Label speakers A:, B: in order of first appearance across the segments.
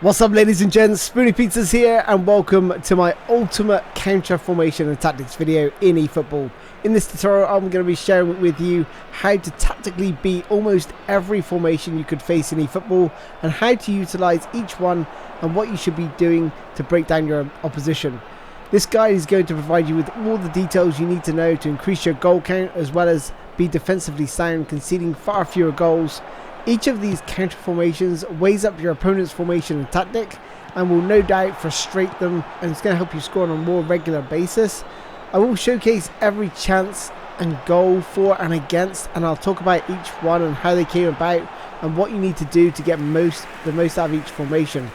A: What's up, ladies and gents, Spoony Pizzas here, and welcome to my ultimate counter formation and tactics video in eFootball. In this tutorial, I'm going to be sharing with you how to tactically beat almost every formation you could face in eFootball, and how to utilize each one and what you should be doing to break down your opposition. This guide is going to provide you with all the details you need to know to increase your goal count, as well as be defensively sound, conceding far fewer goals. Each of these counter formations weighs up your opponent's formation and tactic and will no doubt frustrate them, and it's going to help you score on a more regular basis. I will showcase every chance and goal for and against, and I'll talk about each one and how they came about and what you need to do to get the most out of each formation.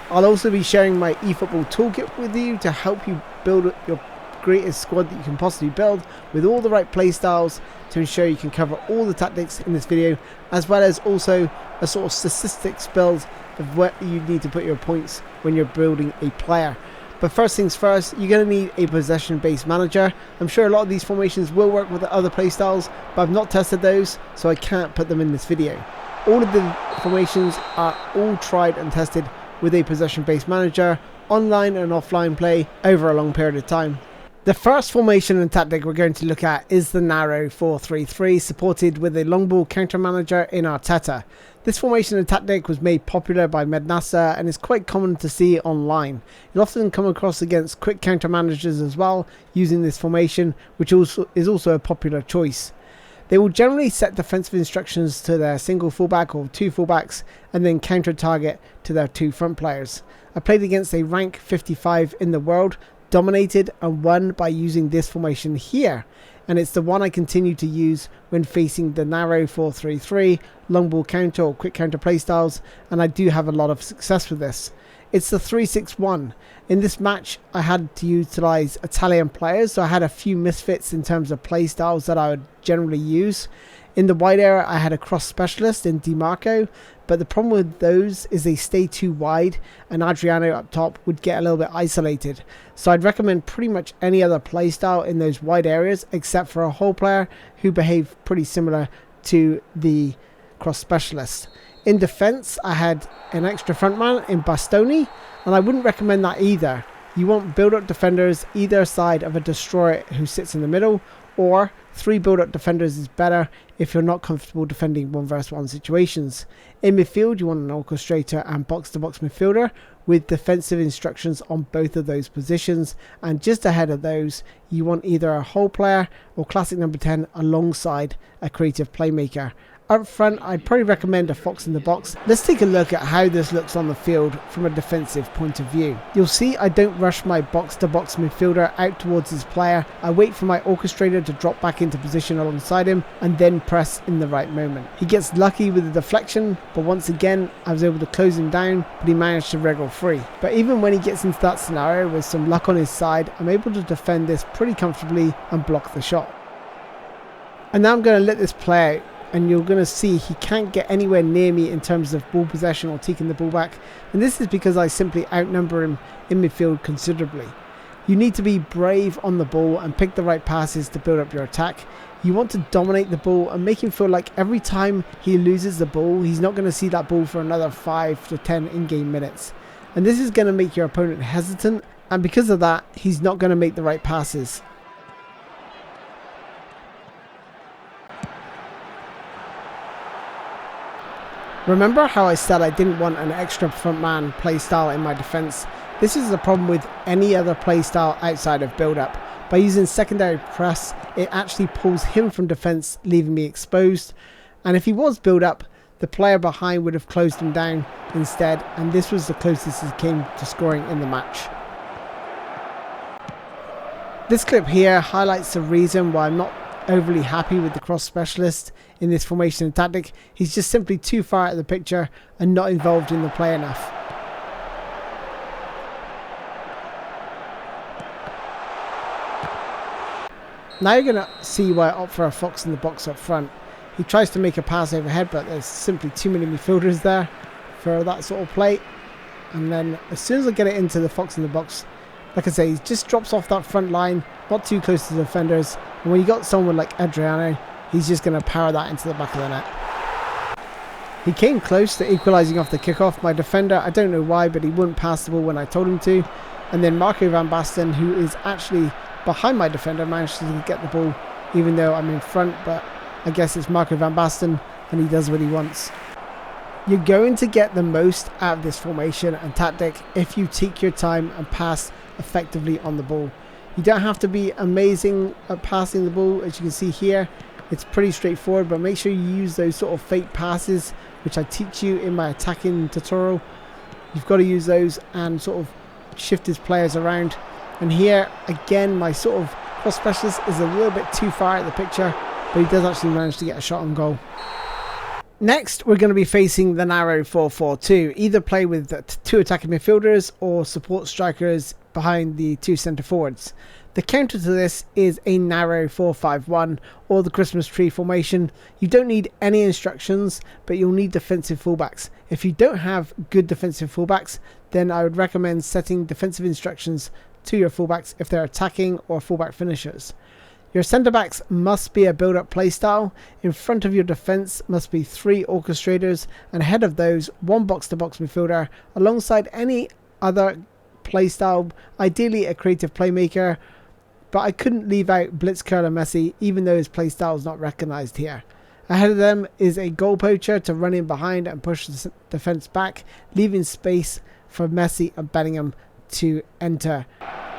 A: I'll also be sharing my eFootball toolkit with you to help you build your greatest squad that you can possibly build with all the right play styles to ensure you can cover all the tactics in this video, as well as also a sort of statistics build of where you need to put your points when you're building a player. But first things first, you're going to need a possession based manager. I'm sure a lot of these formations will work with the other play styles, but I've not tested those, so I can't put them in this video. All of the formations are all tried and tested with a possession based manager, online and offline play over a long period of time. The first formation and tactic we're going to look at is the narrow 4-3-3, supported with a long ball counter manager in Arteta. This formation and tactic was made popular by Mednasa and is quite common to see online. You'll often come across against quick counter managers as well using this formation, which is also a popular choice. They will generally set defensive instructions to their single fullback or two fullbacks, and then counter target to their two front players. I played against a rank 55 in the world, dominated and won by using this formation here, and it's the one I continue to use when facing the narrow 4-3-3, long ball counter or quick counter playstyles, and I do have a lot of success with this. It's the 3-6-1. In this match I had to utilize Italian players, so I had a few misfits in terms of playstyles that I would generally use. In the wide area I had a cross specialist in Di Marco, but the problem with those is they stay too wide and Adriano up top would get a little bit isolated. So I'd recommend pretty much any other playstyle in those wide areas except for a whole player who behave pretty similar to the cross specialist. In defense I had an extra frontman in Bastoni, and I wouldn't recommend that either. You want build-up defenders either side of a destroyer who sits in the middle, or 3 build-up defenders is better if you're not comfortable defending 1v1 situations. In midfield you want an orchestrator and box-to-box midfielder with defensive instructions on both of those positions, and just ahead of those you want either a whole player or classic number 10 alongside a creative playmaker. Up front, I'd probably recommend a fox in the box. Let's take a look at how this looks on the field from a defensive point of view. You'll see I don't rush my box-to-box midfielder out towards his player. I wait for my orchestrator to drop back into position alongside him and then press in the right moment. He gets lucky with the deflection, but once again I was able to close him down, but he managed to wriggle free. But even when he gets into that scenario with some luck on his side, I'm able to defend this pretty comfortably and block the shot. And now I'm going to let this play out, and you're going to see he can't get anywhere near me in terms of ball possession or taking the ball back, and this is because I simply outnumber him in midfield considerably. You need to be brave on the ball and pick the right passes to build up your attack. You want to dominate the ball and make him feel like every time he loses the ball he's not going to see that ball for another 5 to 10 in-game minutes, and this is going to make your opponent hesitant, and because of that he's not going to make the right passes. Remember how I said I didn't want an extra frontman playstyle in my defense? This is the problem with any other playstyle outside of build-up. By using secondary press, it actually pulls him from defense, leaving me exposed. And if he was build-up, the player behind would have closed him down instead, and this was the closest he came to scoring in the match. This clip here highlights the reason why I'm not overly happy with the cross specialist in this formation and tactic. He's just simply too far out of the picture and not involved in the play enough. Now you're going to see why I opt for a fox in the box up front. He tries to make a pass overhead, but there's simply too many midfielders there for that sort of play. And then as soon as I get it into the fox in the box, like I say, he just drops off that front line, not too close to the defenders. And when you got someone like Adriano, he's just going to power that into the back of the net. He came close to equalising off the kickoff. My defender, I don't know why, but he wouldn't pass the ball when I told him to. And then Marco van Basten, who is actually behind my defender, managed to get the ball, even though I'm in front. But I guess it's Marco van Basten, and he does what he wants. You're going to get the most out of this formation and tactic if you take your time and pass effectively on the ball. You don't have to be amazing at passing the ball. As you can see here, it's pretty straightforward, but make sure you use those sort of fake passes, which I teach you in my attacking tutorial. You've got to use those and sort of shift his players around. And here, again, my sort of cross specialist is a little bit too far out of the picture, but he does actually manage to get a shot on goal. Next, we're going to be facing the narrow 4-4-2. Either play with 2 attacking midfielders or support strikers behind the 2 centre forwards. The counter to this is a narrow 4-5-1 or the Christmas tree formation. You don't need any instructions, but you'll need defensive fullbacks. If you don't have good defensive fullbacks, then I would recommend setting defensive instructions to your fullbacks if they're attacking or fullback finishers. Your centre backs must be a build-up playstyle. In front of your defence must be 3 orchestrators, and ahead of those 1 box-to-box midfielder alongside any other playstyle, ideally a creative playmaker. But I couldn't leave out Blitzcurler Messi, even though his playstyle is not recognised here. Ahead of them is a goal poacher to run in behind and push the defence back, leaving space for Messi and Bellingham to enter.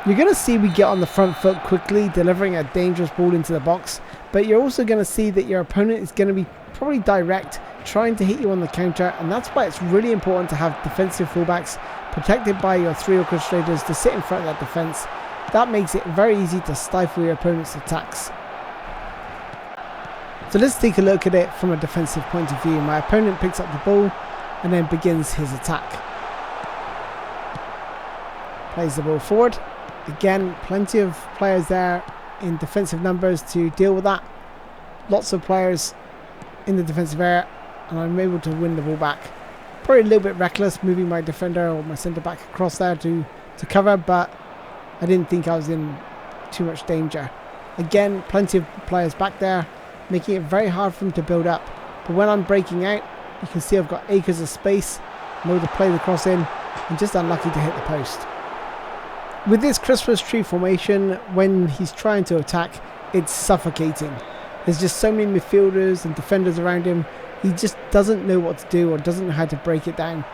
A: You're going to see we get on the front foot quickly, delivering a dangerous ball into the box, but you're also going to see that your opponent is going to be probably direct, trying to hit you on the counter, and that's why it's really important to have defensive fullbacks protected by your 3 orchestrators to sit in front of that defence. That makes it very easy to stifle your opponent's attacks. So let's take a look at it from a defensive point of view. My opponent picks up the ball and then begins his attack. Plays the ball forward. Again, plenty of players there in defensive numbers to deal with that. Lots of players in the defensive area, and I'm able to win the ball back. Probably a little bit reckless moving my defender or my centre back across there to cover, but I didn't think I was in too much danger. Again, plenty of players back there, making it very hard for them to build up. But when I'm breaking out, you can see I've got acres of space. I'm able to play the cross in, and just unlucky to hit the post. With this Christmas tree formation, when he's trying to attack, it's suffocating. There's just so many midfielders and defenders around him. He just doesn't know what to do or doesn't know how to break it down.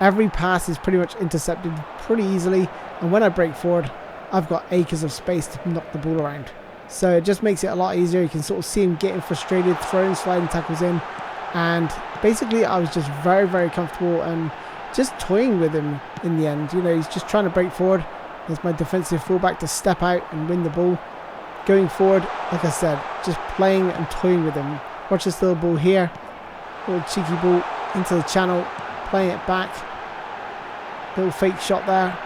A: Every pass is pretty much intercepted pretty easily, and when I break forward, I've got acres of space to knock the ball around. So it just makes it a lot easier. You can sort of see him getting frustrated, throwing sliding tackles in, and basically I was just very, very comfortable and just toying with him in the end. You know, he's just trying to break forward. There's my defensive fullback to step out and win the ball. Going forward, like I said, just playing and toying with him. Watch this little ball here. Little cheeky ball into the channel. Playing it back. Little fake shot there.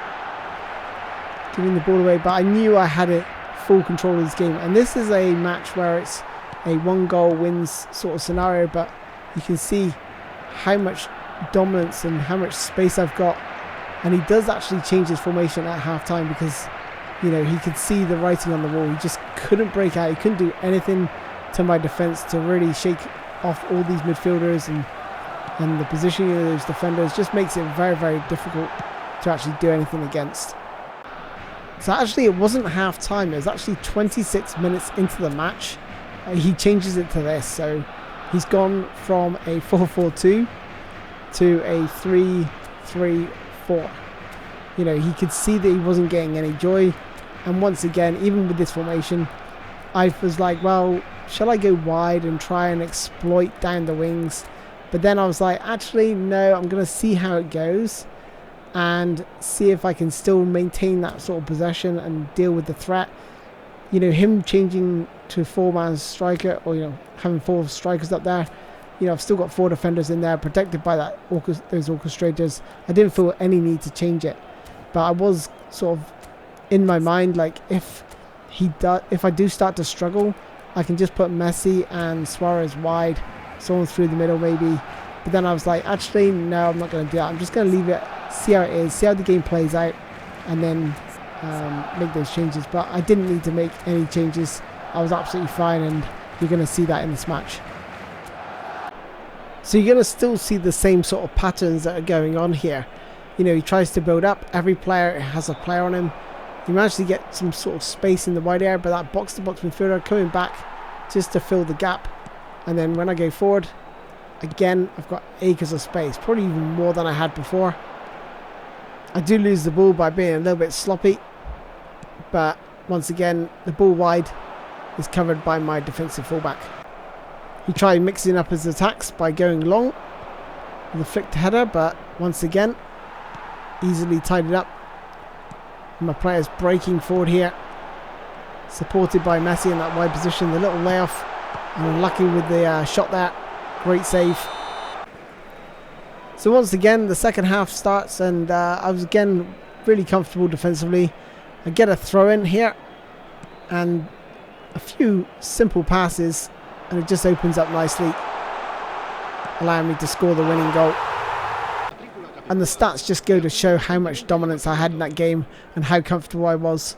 A: Giving the ball away. But I knew I had it full control of this game. And this is a match where it's a 1-goal wins sort of scenario. But you can see how much dominance and how much space I've got. And he does actually change his formation at half-time because, you know, he could see the writing on the wall. He just couldn't break out. He couldn't do anything to my defence to really shake off all these midfielders and the positioning of those defenders. Just makes it very, very difficult to actually do anything against. So actually it wasn't half-time. It was actually 26 minutes into the match. He changes it to this. So he's gone from a 4-4-2 to a 3-3-4. You know, he could see that he wasn't getting any joy, and once again, even with this formation, I was like, well, shall I go wide and try and exploit down the wings? But then I was like, actually no, I'm going to see how it goes and see if I can still maintain that sort of possession and deal with the threat. You know, him changing to 4-man striker, or, you know, having 4 strikers up there, you know, I've still got 4 defenders in there protected by that those orchestrators. I didn't feel any need to change it, but I was sort of in my mind like, if I do start to struggle, I can just put Messi and Suarez wide, someone through the middle maybe. But then I was like, actually no, I'm not going to do that. I'm just going to leave it, see how it is, see how the game plays out, and then make those changes. But I didn't need to make any changes. I was absolutely fine, and you're going to see that in this match. So you're going to still see the same sort of patterns that are going on here. You know, he tries to build up. Every player has a player on him. He managed to get some sort of space in the wide area, but that box-to-box midfielder coming back just to fill the gap. And then when I go forward, again, I've got acres of space, probably even more than I had before. I do lose the ball by being a little bit sloppy, but once again, the ball wide is covered by my defensive fullback. He tried mixing up his attacks by going long with a flicked header, but once again, easily tidied up. My player's breaking forward here, supported by Messi in that wide position. The little layoff, and unlucky with the shot there. Great save. So once again, the second half starts, and I was again really comfortable defensively. I get a throw in here, and a few simple passes, and it just opens up nicely, allowing me to score the winning goal. And the stats just go to show how much dominance I had in that game and how comfortable I was.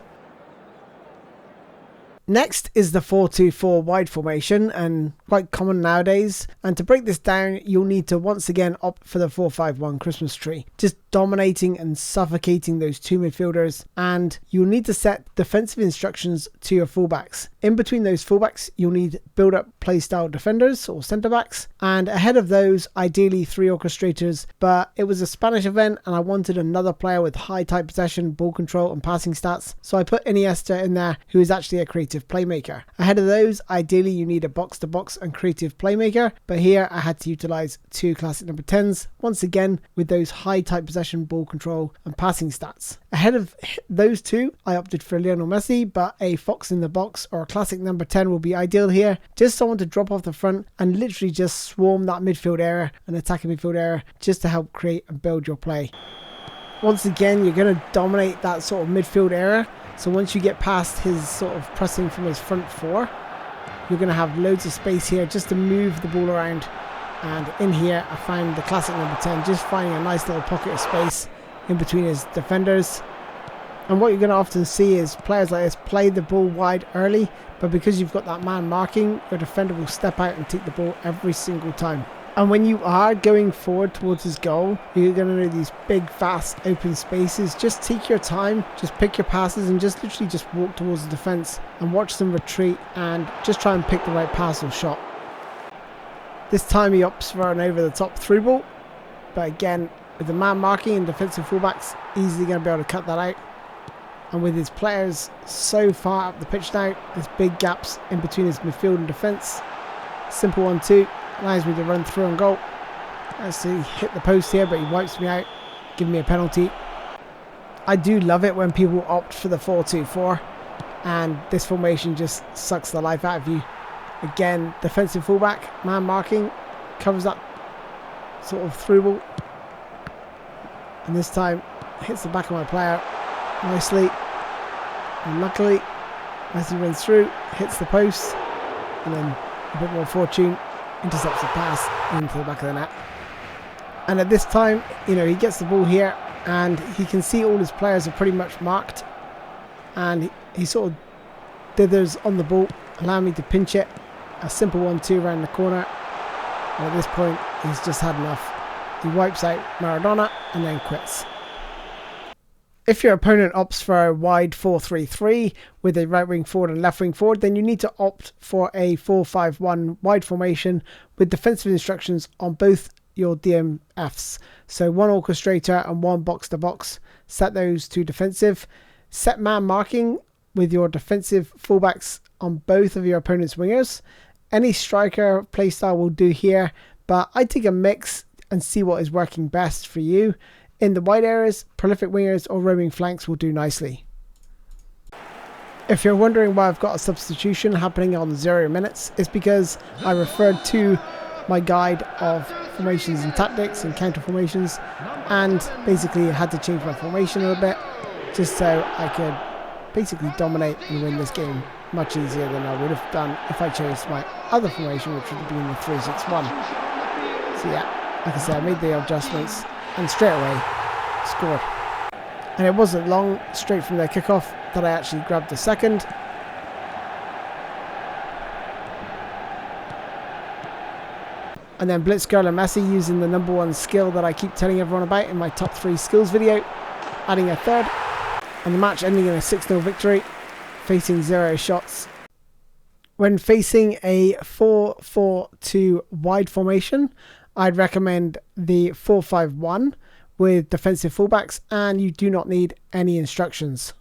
A: Next is the 4-2-4 wide formation, and quite common nowadays. And to break this down, you'll need to once again opt for the 4-5-1 Christmas tree. Just dominating and suffocating those two midfielders, and you'll need to set defensive instructions to your fullbacks. In between those fullbacks, you'll need build up playstyle defenders or centre backs, and ahead of those, ideally 3 orchestrators. But it was a Spanish event, and I wanted another player with high tight possession, ball control, and passing stats. So I put Iniesta in there, who is actually a creative playmaker. Ahead of those, ideally you need a box-to-box and creative playmaker, but here I had to utilise 2 classic number 10s, once again with those high tight possession, ball control, and passing stats. Ahead of those 2, I opted for Lionel Messi, but a fox in the box or a classic number 10 will be ideal here. Just someone to drop off the front and literally just swarm that midfield area and attacking midfield area, just to help create and build your play. Once again, you're going to dominate that sort of midfield area. So once you get past his sort of pressing from his front 4, you're going to have loads of space here just to move the ball around. And in here, I found the classic number 10, just finding a nice little pocket of space in between his defenders. And what you're going to often see is players like this play the ball wide early, but because you've got that man marking, your defender will step out and take the ball every single time. And when you are going forward towards his goal, you're going to know these big, fast, open spaces. Just take your time, just pick your passes, and just literally just walk towards the defence and watch them retreat, and just try and pick the right pass or shot. This time he opts for an over-the-top through ball, but again, with the man marking and defensive fullbacks, easily going to be able to cut that out. And with his players so far up the pitch now, there's big gaps in between his midfield and defence. Simple 1-2. Allows me to run through and goal. Let's see, hit the post here, but he wipes me out, giving me a penalty. I do love it when people opt for the 4-2-4, and this formation just sucks the life out of you. Again, defensive fullback, man marking, covers that sort of through ball, and this time hits the back of my player nicely. And luckily, as he runs through, hits the post, and then a bit more fortune, intercepts the pass into the back of the net. And at this time, you know, he gets the ball here, and he can see all his players are pretty much marked, and he sort of dithers on the ball, allowing me to pinch it. A simple 1-2 around the corner, and at this point he's just had enough. He wipes out Maradona and then quits. If your opponent opts for a wide 4-3-3 with a right wing forward and left wing forward, then you need to opt for a 4-5-1 wide formation with defensive instructions on both your DMFs. So 1 orchestrator and 1 box to box. Set those to defensive. Set man marking with your defensive fullbacks on both of your opponent's wingers. Any striker playstyle will do here, but I take a mix and see what is working best for you. In the wide areas, prolific wingers or roaming flanks will do nicely. If you're wondering why I've got a substitution happening on 0 minutes, it's because I referred to my guide of formations and tactics and counter formations, and basically I had to change my formation a little bit just so I could basically dominate and win this game much easier than I would have done if I chose my other formation, which would have been the 3-6-1. So yeah, like I said, I made the adjustments and straight away scored. And it wasn't long, straight from their kickoff, that I actually grabbed the second. And then Blitzkrieg and Messi using the #1 skill that I keep telling everyone about in my top 3 skills video, adding a third. And the match ending in a 6-0 victory, facing 0 shots. When facing a 4-4-2 wide formation, I'd recommend the 4-5-1 with defensive fullbacks, and you do not need any instructions.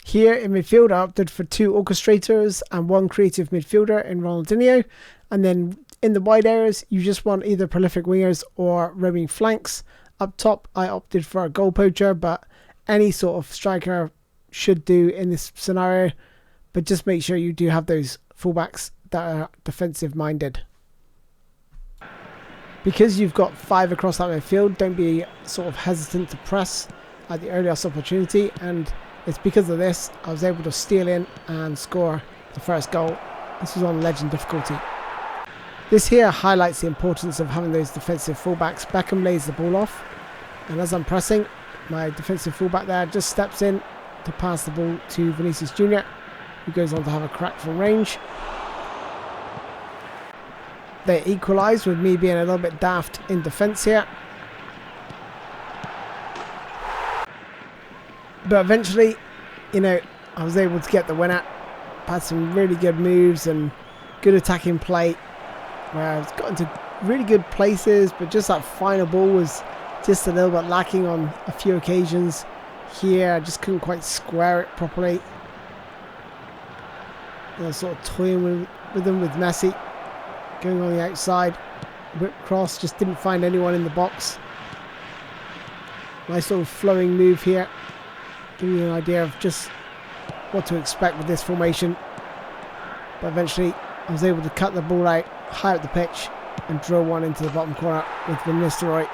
A: Here in midfield, I opted for 2 orchestrators and 1 creative midfielder in Ronaldinho. And then in the wide areas, you just want either prolific wingers or roaming flanks. Up top, I opted for a goal poacher, but any sort of striker should do in this scenario. But just make sure you do have those fullbacks that are defensive minded. Because you've got 5 across that midfield, don't be sort of hesitant to press at the earliest opportunity. And it's because of this I was able to steal in and score the first goal. This was on legend difficulty. This here highlights the importance of having those defensive fullbacks. Beckham lays the ball off, and as I'm pressing, my defensive fullback there just steps in to pass the ball to Vinicius Jr., who goes on to have a crack from range. They equalise with me being a little bit daft in defence here. But eventually, you know, I was able to get the winner. Had some really good moves and good attacking play, where I got into really good places, but just that final ball was just a little bit lacking on a few occasions. Here, I just couldn't quite square it properly. And I was sort of toying with them with Messi. Going on the outside, whip cross, just didn't find anyone in the box. Nice little flowing move here. Give you an idea of just what to expect with this formation. But eventually, I was able to cut the ball out high up the pitch and drill one into the bottom corner with Van Nistelrooy.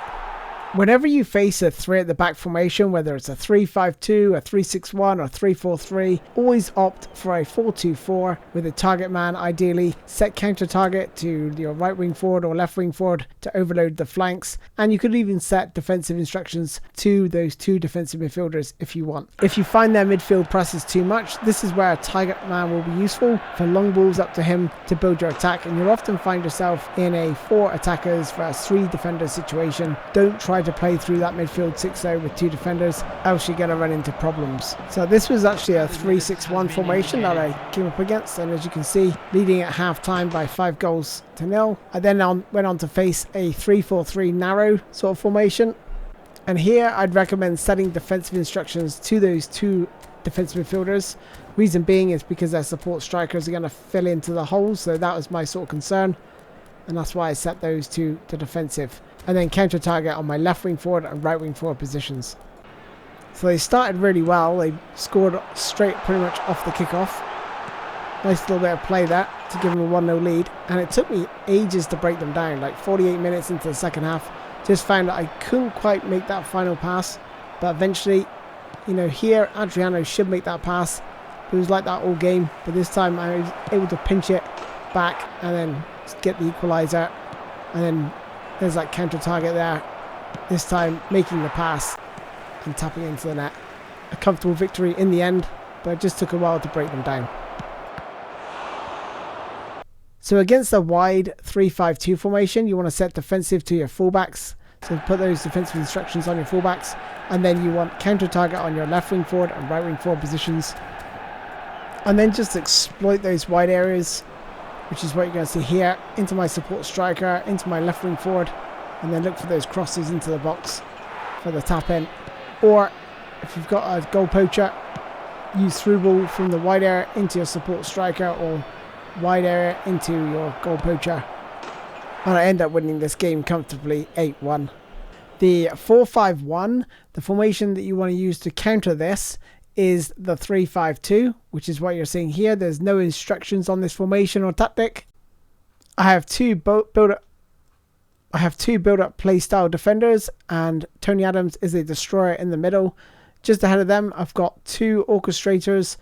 A: Whenever you face a 3 at the back formation, whether it's a 3-5-2, a 3-6-1 or 3-4-3, always opt for a 4-2-4 with a target man ideally. Set counter target to your right wing forward or left wing forward to overload the flanks, and you could even set defensive instructions to those 2 defensive midfielders if you want. If you find their midfield presses too much, this is where a target man will be useful for long balls up to him to build your attack, and you'll often find yourself in a 4 attackers versus 3 defenders situation. Don't try to play through that midfield 6-0 with 2 defenders, else you're going to run into problems. So this was actually a 3-6-1 formation that I came up against, and as you can see, leading at half time by 5-0. I then went on to face a 3-4-3 narrow sort of formation, and here I'd recommend setting defensive instructions to those 2 defensive midfielders. Reason being is because their support strikers are going to fill into the holes, so that was my sort of concern, and that's why I set those 2 to defensive. And then counter target on my left wing forward and right wing forward positions. So they started really well. They scored straight pretty much off the kickoff. Nice little bit of play there to give them a 1-0 lead. And it took me ages to break them down, like 48 minutes into the second half. Just found that I couldn't quite make that final pass. But eventually, you know, here Adriano should make that pass. It was like that all game. But this time I was able to pinch it back and then get the equaliser. And then there's that counter target there, this time making the pass and tapping into the net. A comfortable victory in the end, but it just took a while to break them down. So against a wide 3-5-2 formation, you want to set defensive to your fullbacks. So put those defensive instructions on your fullbacks, and then you want counter target on your left wing forward and right wing forward positions. And then just exploit those wide areas, which is what you're going to see here, into my support striker, into my left wing forward, and then look for those crosses into the box for the tap in. Or if you've got a goal poacher, use through ball from the wide area into your support striker or wide area into your goal poacher. And I end up winning this game comfortably 8-1. The 4-5-1, the formation that you want to use to counter this, is the 3-5-2, which is what you're seeing here. There's no instructions on this formation or tactic. I have two build-up playstyle defenders, and Tony Adams is a destroyer in the middle. Just ahead of them, I've got 2 orchestrators.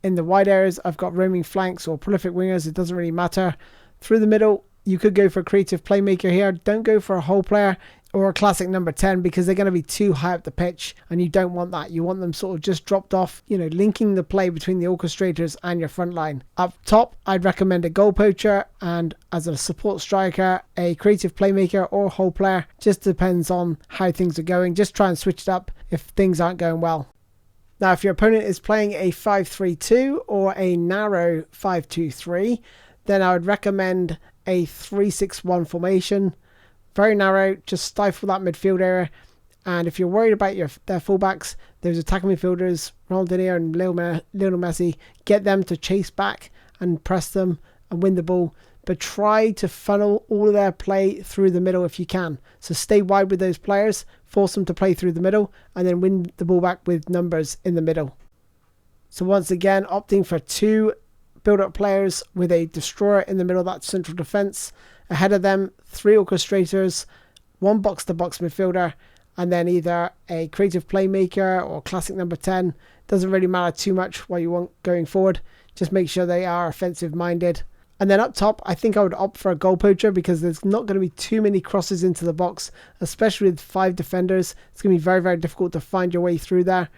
A: In the wide areas, I've got roaming flanks or prolific wingers. It doesn't really matter. Through the middle, you could go for a creative playmaker here. Don't go for a whole player. or a classic number 10 because they're going to be too high up the pitch, and you don't want that. You want them sort of just dropped off, you know, linking the play between the orchestrators and your front line. Up top, I'd recommend a goal poacher, and as a support striker, a creative playmaker or hole player. Just depends on how things are going. Just try and switch it up if things aren't going well. Now, if your opponent is playing a 5-3-2 or a narrow 5-2-3, then I would recommend a 3-6-1 formation. Very narrow, just stifle that midfield area. And if you're worried about their fullbacks, those attacking midfielders, Ronaldinho and Lionel Messi, get them to chase back and press them and win the ball. But try to funnel all of their play through the middle if you can. So stay wide with those players, force them to play through the middle, and then win the ball back with numbers in the middle. So once again, opting for 2 build-up players with a destroyer in the middle of that central defence. Ahead of them, 3 orchestrators, 1 box-to-box midfielder, and then either a creative playmaker or classic number 10. Doesn't really matter too much what you want going forward. Just make sure they are offensive-minded. And then up top, I think I would opt for a goal poacher because there's not going to be too many crosses into the box, especially with 5 defenders. It's going to be very, very difficult to find your way through there.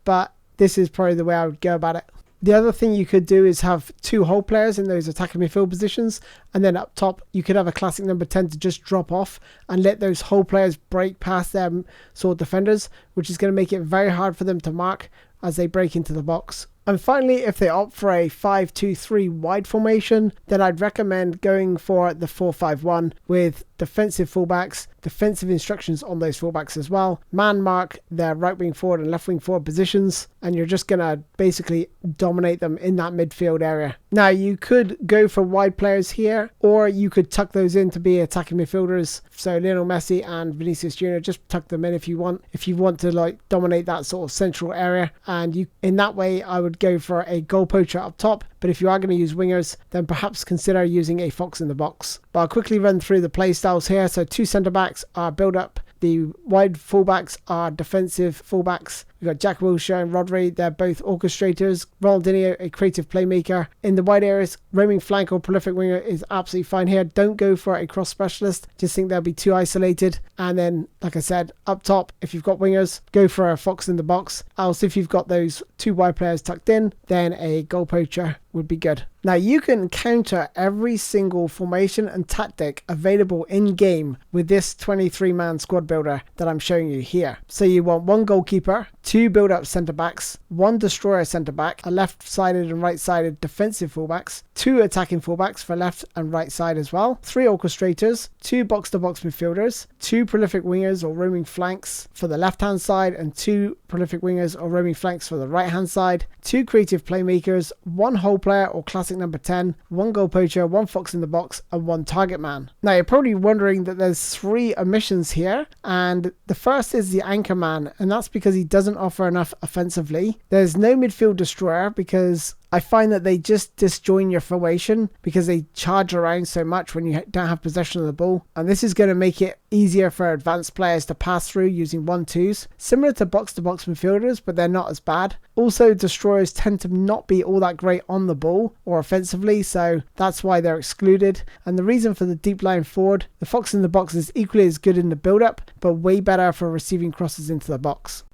A: But this is probably the way I would go about it. The other thing you could do is have 2 hole players in those attacking midfield positions, and then up top you could have a classic number 10 to just drop off and let those hole players break past their sort of defenders, which is going to make it very hard for them to mark as they break into the box. And finally, if they opt for a 5-2-3 wide formation, then I'd recommend going for the 4-5-1 with defensive fullbacks, defensive instructions on those fullbacks as well. Man mark their right wing forward and left wing forward positions, and you're just going to basically dominate them in that midfield area. Now, you could go for wide players here, or you could tuck those in to be attacking midfielders. So Lionel Messi and Vinicius Jr., just tuck them in if you want. If you want to like dominate that sort of central area, and you in that way, I would go for a goal poacher up top. But if you are going to use wingers, then perhaps consider using a fox in the box. But I'll quickly run through the play styles here. So 2 centre backs are build up. The wide fullbacks are defensive fullbacks. We've got Jack Wilshere and Rodri. They're both orchestrators. Ronaldinho, a creative playmaker. In the wide areas, roaming flank or prolific winger is absolutely fine here. Don't go for a cross specialist. Just think they'll be too isolated. And then, like I said, up top, if you've got wingers, go for a fox in the box. Else, if you've got those 2 wide players tucked in, then a goal poacher would be good. Now, you can counter every single formation and tactic available in game with this 23-man squad builder that I'm showing you here. So you want 1 goalkeeper, 2 build-up centre-backs, 1 destroyer centre-back, a left-sided and right-sided defensive fullbacks, 2 attacking fullbacks for left and right side as well, 3 orchestrators, 2 box-to-box midfielders, 2 prolific wingers or roaming flanks for the left-hand side, and 2 prolific wingers or roaming flanks for the right-hand side, 2 creative playmakers, 1 hole player or classic number 10, 1 goal poacher, 1 fox in the box, and 1 target man. Now, you're probably wondering that there's 3 omissions here, and the first is the anchor man, and that's because he doesn't offer enough offensively. There's no midfield destroyer because I find that they just disjoin your formation because they charge around so much when you don't have possession of the ball. And this is going to make it easier for advanced players to pass through using 1-2s. Similar to box-to-box midfielders, but they're not as bad. Also, destroyers tend to not be all that great on the ball or offensively, so that's why they're excluded. And the reason for the deep line forward, the fox in the box is equally as good in the build-up, but way better for receiving crosses into the box.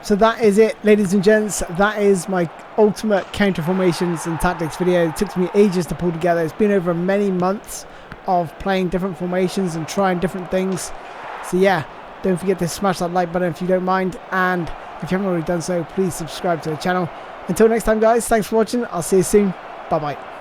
A: So that is it, ladies and gents. That is my ultimate counter formations and tactics video. It took me ages to pull together. It's been over many months of playing different formations and trying different things. So yeah, don't forget to smash that like button if you don't mind. And if you haven't already done so, please subscribe to the channel. Until next time, guys, thanks for watching. I'll see you soon. Bye-bye.